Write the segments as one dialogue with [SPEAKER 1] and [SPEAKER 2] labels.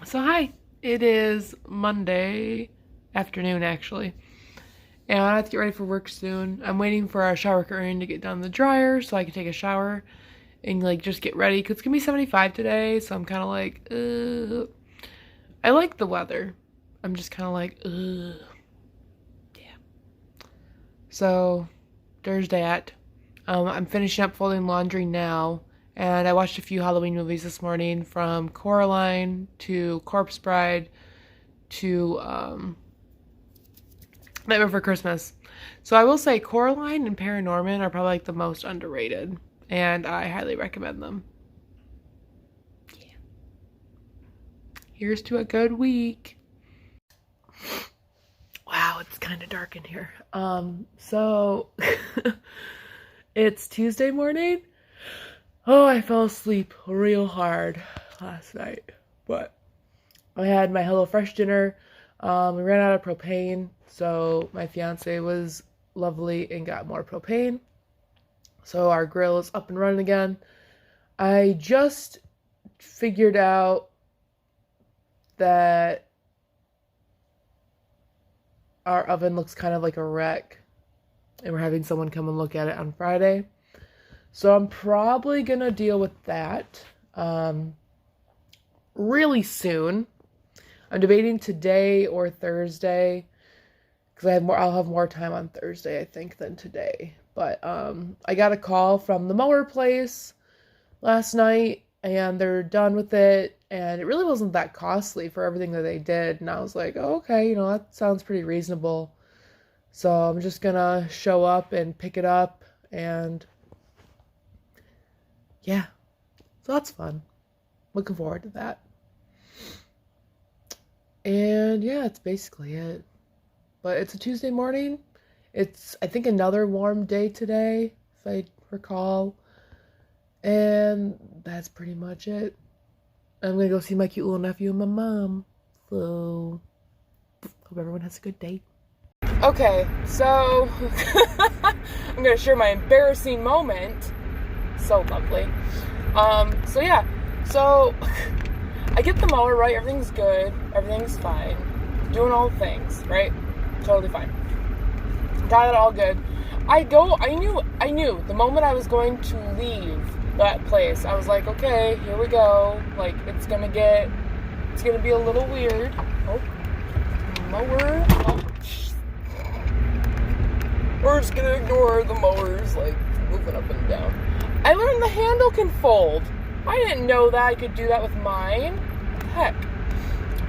[SPEAKER 1] So hi, it is Monday afternoon actually, and I have to get ready for work soon. I'm waiting for our shower curtain to get done in the dryer so I can take a shower and like just get ready because it's gonna be 75 today. So I'm kind of like, I like the weather. I'm just kind of like, yeah. So Thursday I'm finishing up folding laundry now. And I watched a few Halloween movies this morning, from Coraline to Corpse Bride to Nightmare Before Christmas. So I will say Coraline and Paranorman are probably like the most underrated, and I highly recommend them. Yeah. Here's to a good week. Wow, it's kind of dark in here. So it's Tuesday morning. Oh, I fell asleep real hard last night, but I had my HelloFresh dinner. We ran out of propane, so my fiance was lovely and got more propane. So our grill is up and running again. I just figured out that our oven looks kind of like a wreck, and we're having someone come and look at it on Friday. So I'm probably going to deal with that really soon. I'm debating today or Thursday because I'll have more time on Thursday, I think, than today. But I got a call from the mower place last night, and they're done with it, and it really wasn't that costly for everything that they did. And I was like, oh, okay, that sounds pretty reasonable. So I'm just going to show up and pick it up, and yeah, so that's fun. Looking forward to that. And yeah, it's basically it. But it's a Tuesday morning. It's, I think, another warm day today, if I recall. And that's pretty much it. I'm going to go see my cute little nephew and my mom. So, hope everyone has a good day. Okay, so I'm going to share my embarrassing moment. So lovely. So yeah, so I get the mower right, everything's good, everything's fine, doing all the things, right? Totally fine. Got it all good. I knew the moment I was going to leave that place, I was like, okay, here we go. Like, it's gonna be a little weird. Oh, mower. Oh. We're just gonna ignore the mowers, like, moving up and down. I learned the handle can fold. I didn't know that I could do that with mine. Heck.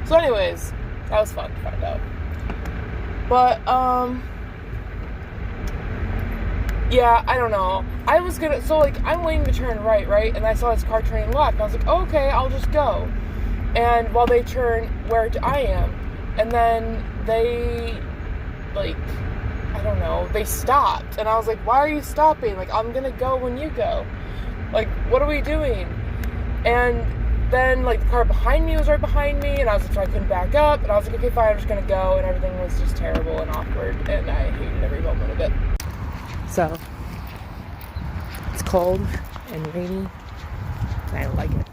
[SPEAKER 1] So anyways, that was fun to find out. But, yeah, I don't know. I'm waiting to turn right? And I saw this car turning left, and I was like, oh, okay, I'll just go. And while they turn where I am, and then they, I don't know, they stopped. And I was like, why are you stopping? Like, I'm gonna go when you go. Like, what are we doing? And then, the car behind me was right behind me, and I was like, I couldn't back up, and I was like, okay, fine, I'm just gonna go, and everything was just terrible and awkward, and I hated every moment of it. So, it's cold and rainy, and I don't like it.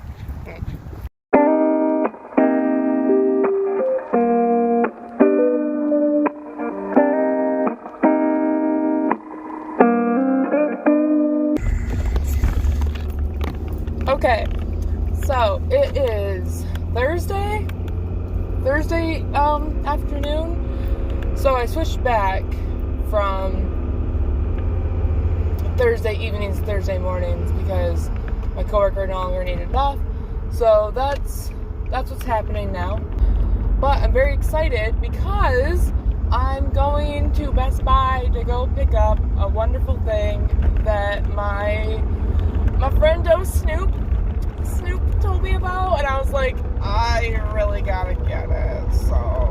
[SPEAKER 1] Okay, so it is Thursday afternoon. So I switched back from Thursday evenings to Thursday mornings because my coworker no longer needed it off. So that's what's happening now. But I'm very excited because I'm going to Best Buy to go pick up a wonderful thing that my friend Snoop told me about, and I was like, I really gotta get it, so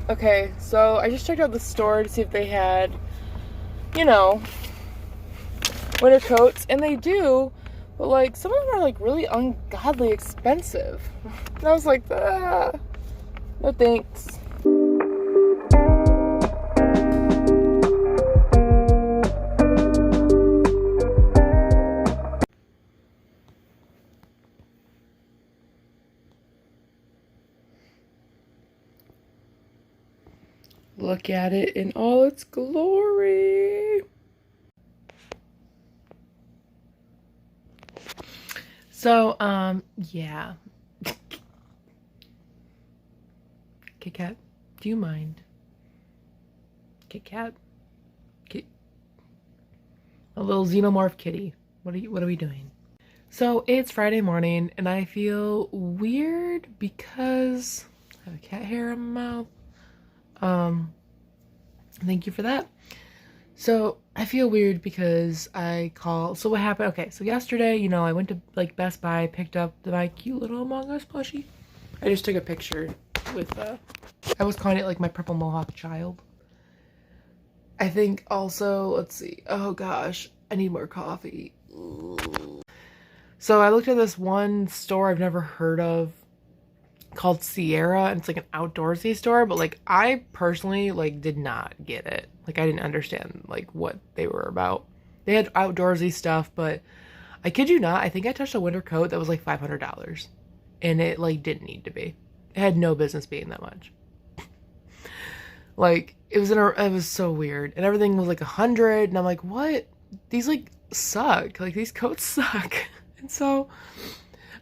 [SPEAKER 1] Okay, so I just checked out the store to see if they had, winter coats, and they do, but, some of them are, really ungodly expensive. And I was like, no thanks. Look at it in all its glory. So, yeah. Kit Kat, do you mind? Kit Kat? A little xenomorph kitty. What are we doing? So, it's Friday morning, and I feel weird because I have a cat hair in my mouth. Thank you for that. So, I feel weird because so what happened? Okay, so yesterday, you know, I went to, like, Best Buy, picked up my cute little Among Us plushie. I just took a picture with, I was calling it, like, my purple mohawk child. I think also, let's see, oh gosh, I need more coffee. Ooh. So I looked at this one store I've never heard of called Sierra, and it's like an outdoorsy store, but like I personally like did not get it. Like I didn't understand like what they were about. They had outdoorsy stuff, but I kid you not, I think I touched a winter coat that was like $500, and it like didn't need to be. It had no business being that much. Like it was so weird, and everything was like 100, and I'm like, what? These like suck. Like these coats suck. And so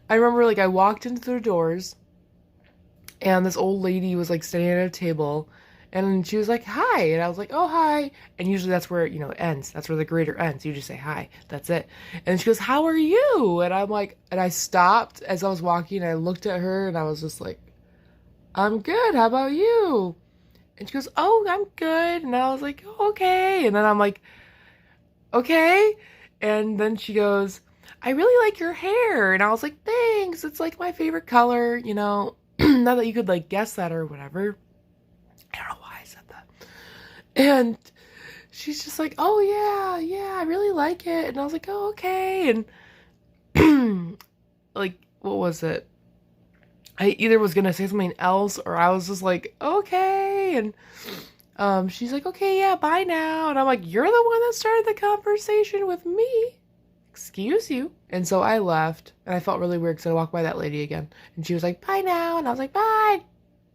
[SPEAKER 1] I remember like I walked into the doors, and this old lady was like standing at a table, and she was like, hi. And I was like, oh, hi. And usually that's where, you know, it ends. That's where the greeter ends. You just say hi. That's it. And she goes, how are you? And I'm like, and I stopped as I was walking, and I looked at her, and I was just like, I'm good. How about you? And she goes, oh, I'm good. And I was like, oh, okay. And then I'm like, okay. And then she goes, I really like your hair. And I was like, thanks. It's like my favorite color, you know. Not that you could like guess that or whatever. I don't know why I said that. And she's just like, oh yeah, I really like it. And I was like, oh, okay. And like, what was it? I either was gonna say something else, or I was just like, okay. And she's like, okay, yeah, bye now. And I'm like, you're the one that started the conversation with me. Excuse you. And so I left, and I felt really weird because I walked by that lady again, and she was like, bye now. And I was like, bye.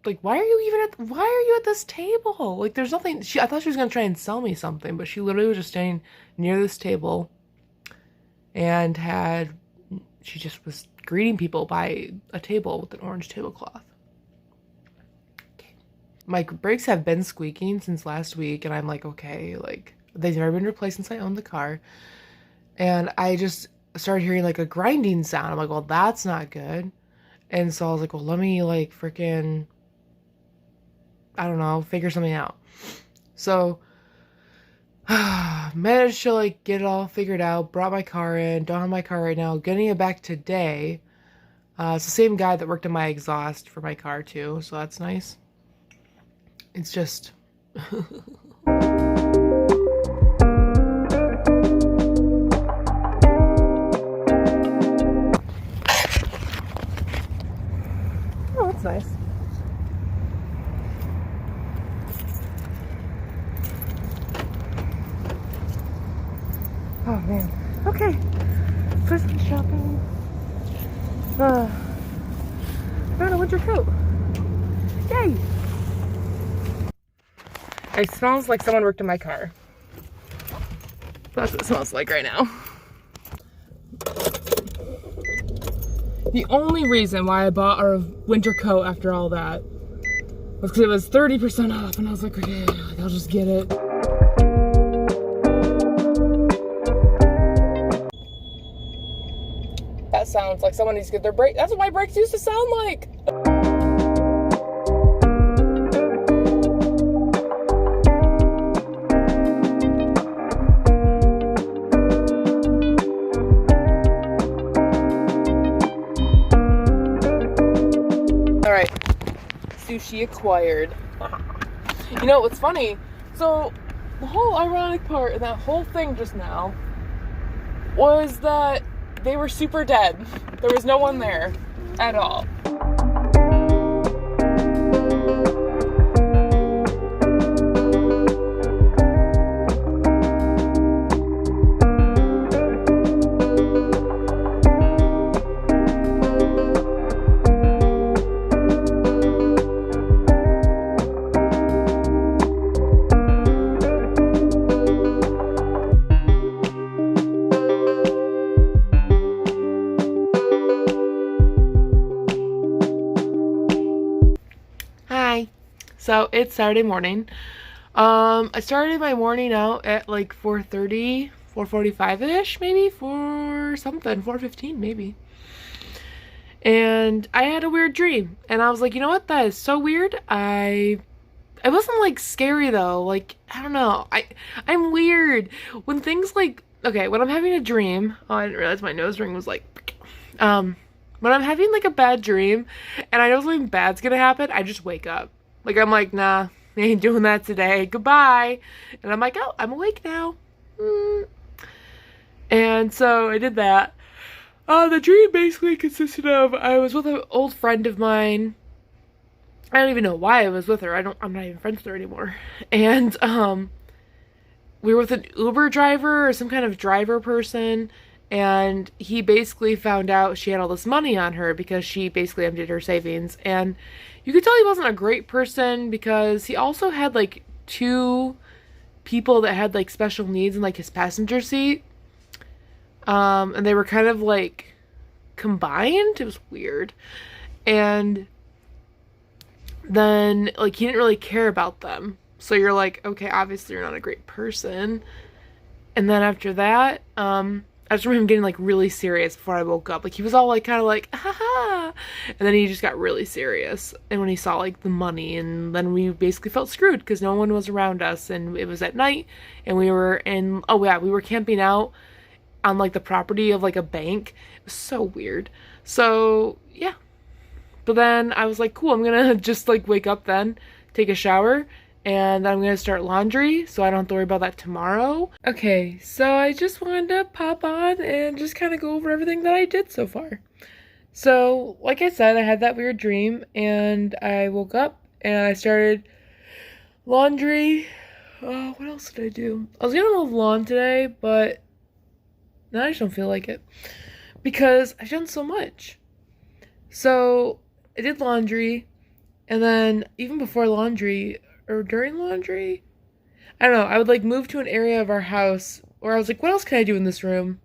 [SPEAKER 1] Like, why are you at this table? Like, there's nothing. I thought she was gonna try and sell me something, but she literally was just standing near this table, and she just was greeting people by a table with an orange tablecloth. Okay. My brakes have been squeaking since last week, and I'm like, okay, like, they've never been replaced since I owned the car. And I just started hearing like a grinding sound. I'm like, well, that's not good. And so I was like, well, let me like freaking, I don't know, figure something out. So managed to like get it all figured out, brought my car in, don't have my car right now, getting it back today. It's the same guy that worked on my exhaust for my car too, so that's nice. It's just oh, that's nice. Oh man. Okay. Christmas shopping. Found a winter coat. Yay! It smells like someone worked in my car. That's what it smells like right now. The only reason why I bought our winter coat after all that was because it was 30% off, and I was like, okay, I'll just get it. That sounds like someone needs to get their brake. That's what my brakes used to sound like. All right, sushi acquired. You know what's funny? So the whole ironic part in that whole thing just now was that they were super dead. There was no one there at all. So it's Saturday morning. I started my morning out at like 4:30, 4:45-ish, maybe, 4:15 maybe. And I had a weird dream. And I was like, you know what? That is so weird. I wasn't like scary though. Like, I don't know. I'm weird. When things like okay, when I'm having a dream, oh, I didn't realize my nose ring was like when I'm having like a bad dream and I know something bad's gonna happen, I just wake up. Like I'm like, nah, I ain't doing that today. Goodbye. And I'm like, oh, I'm awake now. And so I did that. The dream basically consisted of I was with an old friend of mine. I don't even know why I was with her. I'm not even friends with her anymore. And we were with an Uber driver or some kind of driver person, and he basically found out she had all this money on her because she basically emptied her savings. And you could tell he wasn't a great person because he also had like two people that had like special needs in like his passenger seat. And they were kind of like combined. It was weird. And then like he didn't really care about them. So you're like, okay, obviously you're not a great person. And then after that, I just remember him getting like really serious before I woke up. Like he was all like kind of like, haha. And then he just got really serious. And when he saw like the money, and then we basically felt screwed because no one was around us, and it was at night, and we were we were camping out on like the property of like a bank. It was so weird. So yeah. But then I was like, cool, I'm gonna just like wake up then, take a shower, and then I'm gonna start laundry so I don't have to worry about that tomorrow. Okay, so I just wanted to pop on and just kind of go over everything that I did so far. So, like I said, I had that weird dream and I woke up and I started laundry. What else did I do? I was gonna mow the lawn today, but now I just don't feel like it because I've done so much. So I did laundry, and then even before laundry or during laundry, I don't know, I would like move to an area of our house where I was like, what else can I do in this room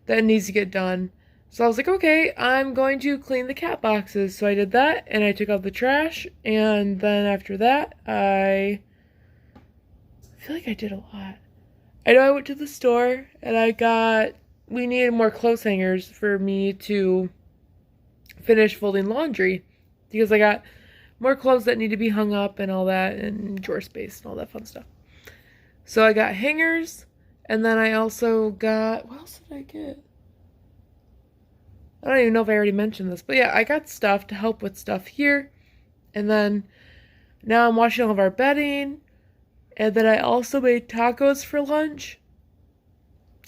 [SPEAKER 1] that needs to get done? So I was like, okay, I'm going to clean the cat boxes. So I did that, and I took out the trash, and then after that, I feel like I did a lot. I know I went to the store, and we needed more clothes hangers for me to finish folding laundry because I got more clothes that need to be hung up and all that, and drawer space and all that fun stuff. So I got hangers, and then I also got, what else did I get? I don't even know if I already mentioned this, but yeah, I got stuff to help with stuff here. And then now I'm washing all of our bedding, and then I also made tacos for lunch.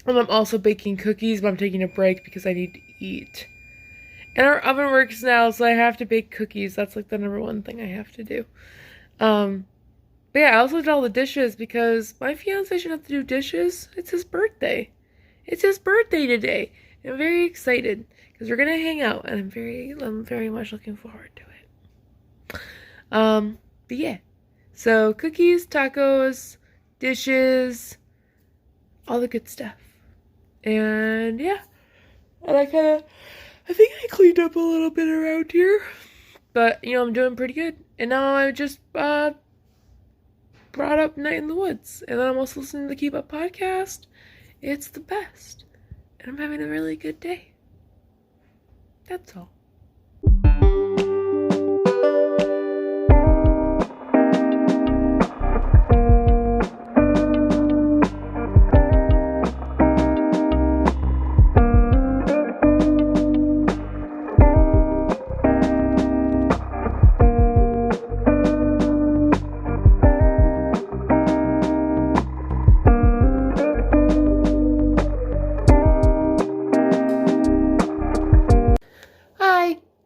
[SPEAKER 1] And I'm also baking cookies, but I'm taking a break because I need to eat. And our oven works now, so I have to bake cookies. That's like the number one thing I have to do. But yeah, I also did all the dishes because my fiance should have to do dishes. It's his birthday. It's his birthday today. I'm very excited because we're gonna hang out, and I'm very much looking forward to it. But yeah, so cookies, tacos, dishes, all the good stuff, and yeah, and I think I cleaned up a little bit around here, but you know I'm doing pretty good. And now I just brought up Night in the Woods, and then I'm also listening to the Keep Up podcast. It's the best, and I'm having a really good day. That's all.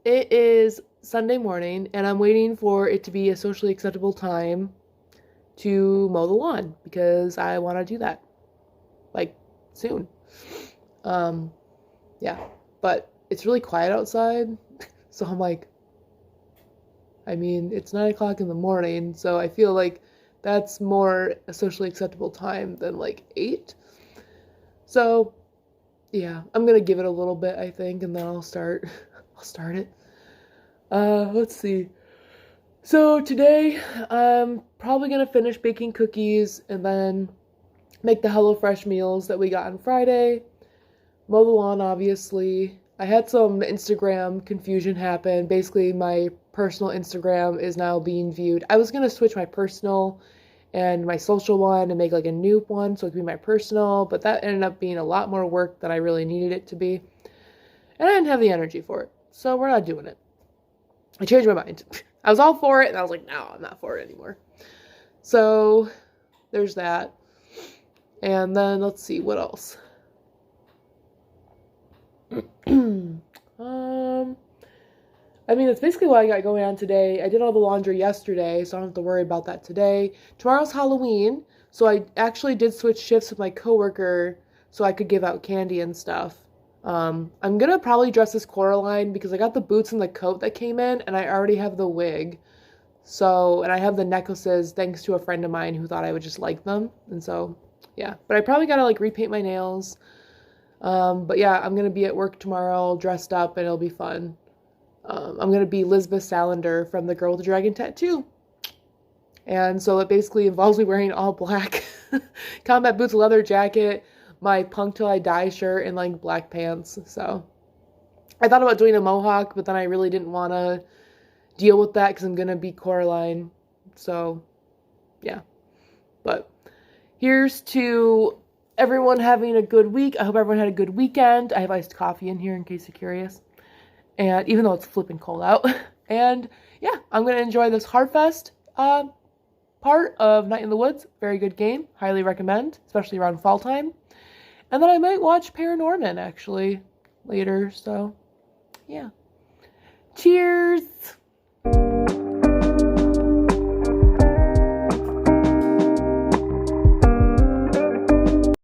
[SPEAKER 1] It is Sunday morning, and I'm waiting for it to be a socially acceptable time to mow the lawn because I want to do that, like, soon. Yeah, but it's really quiet outside, so I'm like, I mean, it's 9 o'clock in the morning, so I feel like that's more a socially acceptable time than like 8. So, yeah, I'm gonna give it a little bit, I think, and then I'll start it. Let's see. So today, I'm probably gonna finish baking cookies and then make the HelloFresh meals that we got on Friday. Mow the lawn, obviously. I had some Instagram confusion happen. Basically, my personal Instagram is now being viewed. I was gonna switch my personal and my social one and make like a new one so it could be my personal, but that ended up being a lot more work than I really needed it to be. And I didn't have the energy for it, so we're not doing it. I changed my mind. I was all for it, and I was like, no, I'm not for it anymore. So there's that. And then let's see, what else? I mean, that's basically what I got going on today. I did all the laundry yesterday, so I don't have to worry about that today. Tomorrow's Halloween, so I actually did switch shifts with my coworker so I could give out candy and stuff. I'm gonna probably dress as Coraline because I got the boots and the coat that came in, and I already have the wig. So, and I have the necklaces thanks to a friend of mine who thought I would just like them. And so, yeah. But I probably gotta like repaint my nails. But yeah, I'm gonna be at work tomorrow dressed up and it'll be fun. I'm gonna be Lisbeth Salander from The Girl with the Dragon Tattoo. And so it basically involves me wearing all black combat boots, leather jacket, my Punk Till I Die shirt, and like black pants. So I thought about doing a mohawk, but then I really didn't want to deal with that because I'm gonna be Coraline. So yeah. But here's to everyone having a good week. I hope everyone had a good weekend. I have iced coffee in here in case you're curious. And even though it's flipping cold out. And yeah, I'm going to enjoy this Heartfest part of Night in the Woods. Very good game. Highly recommend, especially around fall time. And then I might watch Paranorman actually later. So yeah. Cheers!